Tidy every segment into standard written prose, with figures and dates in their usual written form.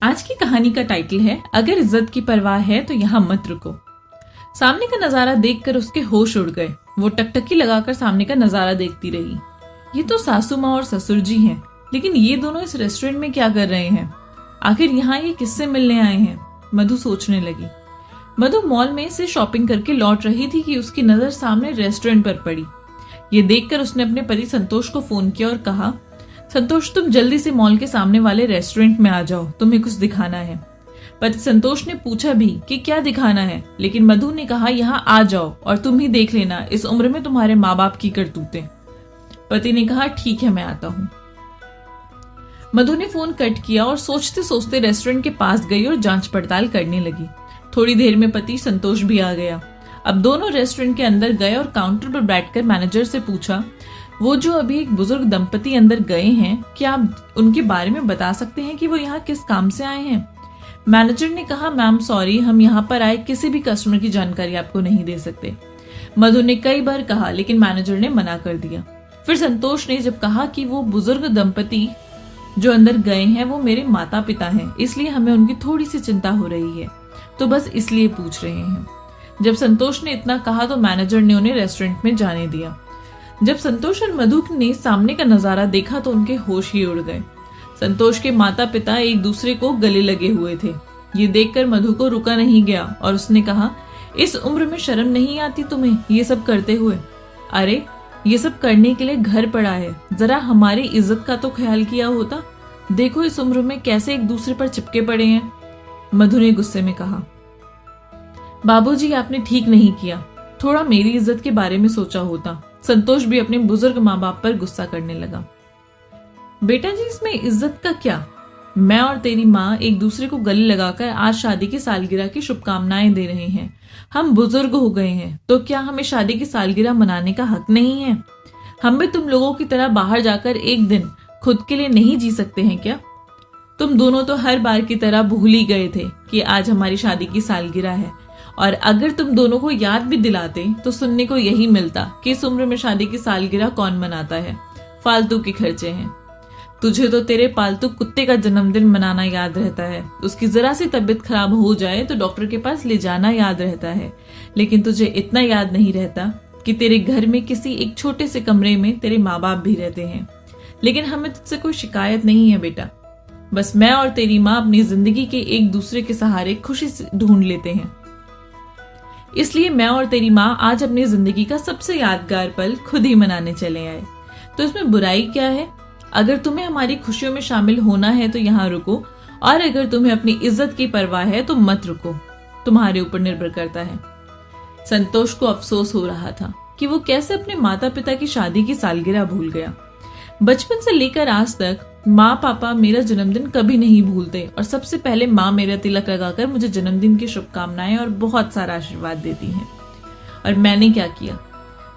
आज की कहानी का टाइटल है अगर इज्जत की परवाह है तो यहाँ मत रुको। सामने का नजारा देखकर उसके होश उड़ गए। वो टकटकी लगाकर सामने का नजारा देखती रही। ये तो सासू माँ और ससुर जी हैं, लेकिन ये दोनों इस रेस्टोरेंट में क्या कर रहे हैं? आखिर यहाँ ये किससे मिलने आए हैं? मधु सोचने लगी। मधु मॉल में से शॉपिंग करके लौट रही थी कि उसकी नजर सामने रेस्टोरेंट पर पड़ी। ये देखकर उसने अपने पति संतोष को फोन किया और कहा, संतोष तुम जल्दी से मॉल के सामने वाले रेस्टोरेंट में आ जाओ, तुम्हें कुछ दिखाना है। पति संतोष ने पूछा भी कि क्या दिखाना है, लेकिन मधु ने कहा यहाँ आ जाओ और तुम ही देख लेना इस उम्र में तुम्हारे माँ बाप की करतूतें। पति ने कहा ठीक है मैं आता हूँ। मधु ने फोन कट किया और सोचते सोचते रेस्टोरेंट के पास गई और जांच पड़ताल करने लगी। थोड़ी देर में पति संतोष भी आ गया। अब दोनों रेस्टोरेंट के अंदर गए और काउंटर पर बैठकर मैनेजर से पूछा, वो जो अभी एक बुजुर्ग दंपति अंदर गए हैं, क्या आप उनके बारे में बता सकते हैं कि वो यहाँ किस काम से आए हैं? मैनेजर ने कहा, मैम सॉरी, हम यहाँ पर आए किसी भी कस्टमर की जानकारी आपको नहीं दे सकते। मधु ने कई बार कहा, लेकिन मैनेजर ने मना कर दिया। फिर संतोष ने जब कहा कि वो बुजुर्ग दंपति जो अंदर गए हैं वो मेरे माता पिता हैं, इसलिए हमें उनकी थोड़ी सी चिंता हो रही है, तो बस इसलिए पूछ रहे हैं। जब संतोष ने इतना कहा तो मैनेजर ने उन्हें रेस्टोरेंट में जाने दिया। जब संतोष और मधु ने सामने का नजारा देखा तो उनके होश ही उड़ गए। संतोष के माता पिता एक दूसरे को गले लगे हुए थे। ये देखकर मधु को रुका नहीं गया और उसने कहा, इस उम्र में शर्म नहीं आती तुम्हें ये सब करते हुए? अरे ये सब करने के लिए घर पड़ा है, जरा हमारी इज्जत का तो ख्याल किया होता। देखो इस उम्र में कैसे एक दूसरे पर चिपके पड़े हैं। मधु ने गुस्से में कहा, बाबूजी आपने ठीक नहीं किया, थोड़ा मेरी इज्जत के बारे में सोचा होता। संतोष भी अपने बुजुर्ग माँ बाप पर गुस्सा करने लगा। बेटा जी इसमें इज्जत का क्या? मैं और तेरी माँ एक दूसरे को गले लगाकर आज शादी की सालगिरह की शुभकामनाएं दे रहे हैं। हम बुजुर्ग हो गए हैं तो क्या हमें शादी की सालगिरह मनाने का हक नहीं है? हम भी तुम लोगों की तरह बाहर जाकर एक दिन खुद के लिए नहीं जी सकते हैं क्या? तुम दोनों तो हर बार की तरह भूल ही गए थे कि आज हमारी शादी की सालगिरह है, और अगर तुम दोनों को याद भी दिलाते तो सुनने को यही मिलता कि इस उम्र में शादी की सालगिरह कौन मनाता है, फालतू के खर्चे हैं। तुझे तो तेरे पालतू कुत्ते का जन्मदिन मनाना याद रहता है, उसकी जरा सी तबीयत खराब हो जाए तो डॉक्टर के पास ले जाना याद रहता है, लेकिन तुझे इतना याद नहीं रहता कि तेरे घर में किसी एक छोटे से कमरे में तेरे माँ बाप भी रहते हैं। लेकिन हमें तुझसे कोई शिकायत नहीं है बेटा, बस मैं और तेरी माँ अपनी जिंदगी के एक दूसरे के सहारे खुशी से ढूंढ लेते हैं। इसलिए मैं और तेरी माँ आज अपनी जिंदगी का सबसे यादगार पल खुद ही मनाने चले आए। तो इसमें बुराई क्या है? अगर तुम्हें हमारी खुशियों में शामिल होना है तो यहाँ रुको, और अगर तुम्हें अपनी इज्जत की परवाह है तो मत रुको, तुम्हारे ऊपर निर्भर करता है। संतोष को अफसोस हो रहा था कि वो कैसे अपने माता पिता की शादी की सालगिरह भूल गया। बचपन से लेकर आज तक माँ पापा मेरा जन्मदिन कभी नहीं भूलते, और सबसे पहले माँ मेरा तिलक लगाकर मुझे जन्मदिन की शुभकामनाएं और बहुत सारा आशीर्वाद देती हैं। और मैंने क्या किया?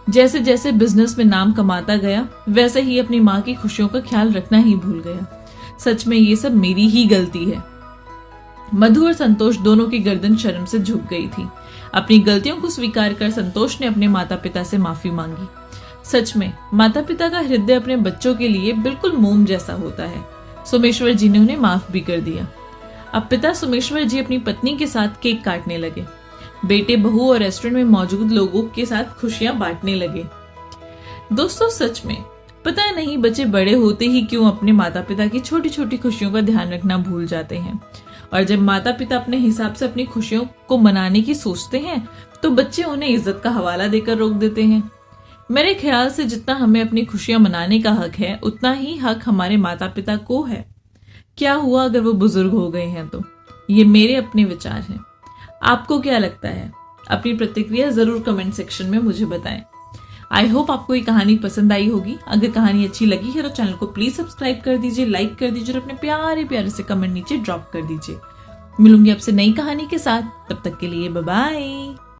जैसे जैसे बिजनेस में नाम कमाता गया वैसे ही अपनी माँ की खुशियों का ख्याल रखना ही भूल गया। सच में ये सब मेरी ही गलती है। मधु और संतोष दोनों की गर्दन शर्म से झुक गई थी। अपनी गलतियों को स्वीकार कर संतोष ने अपने माता पिता से माफी मांगी। सच में माता पिता का हृदय अपने बच्चों के लिए बिल्कुल मोम जैसा होता है। सोमेश्वर जी ने उन्हें माफ भी कर दिया। अब पिता सोमेश्वर जी अपनी पत्नी के साथ केक काटने लगे। बेटे बहू और रेस्टोरेंट में मौजूद लोगों के साथ खुशियां बांटने लगे। दोस्तों सच में पता नहीं बच्चे बड़े होते ही क्यों अपने माता पिता की छोटी छोटी खुशियों का ध्यान रखना भूल जाते हैं, और जब माता पिता अपने हिसाब से अपनी खुशियों को मनाने की सोचते हैं तो बच्चे उन्हें इज्जत का हवाला देकर रोक देते हैं। मेरे ख्याल से जितना हमें अपनी खुशियां मनाने का हक है उतना ही हक हमारे माता पिता को है। क्या हुआ अगर वो बुजुर्ग हो गए हैं तो? ये मेरे अपने विचार हैं। आपको क्या लगता है? अपनी प्रतिक्रिया जरूर कमेंट सेक्शन में मुझे बताएं। आई होप आपको ये कहानी पसंद आई होगी। अगर कहानी अच्छी लगी है तो चैनल को प्लीज सब्सक्राइब कर दीजिए, लाइक कर दीजिए और अपने प्यारे प्यारे से कमेंट नीचे ड्रॉप कर दीजिए। मिलूंगी आपसे नई कहानी के साथ, तब तक के लिए बाय बाय।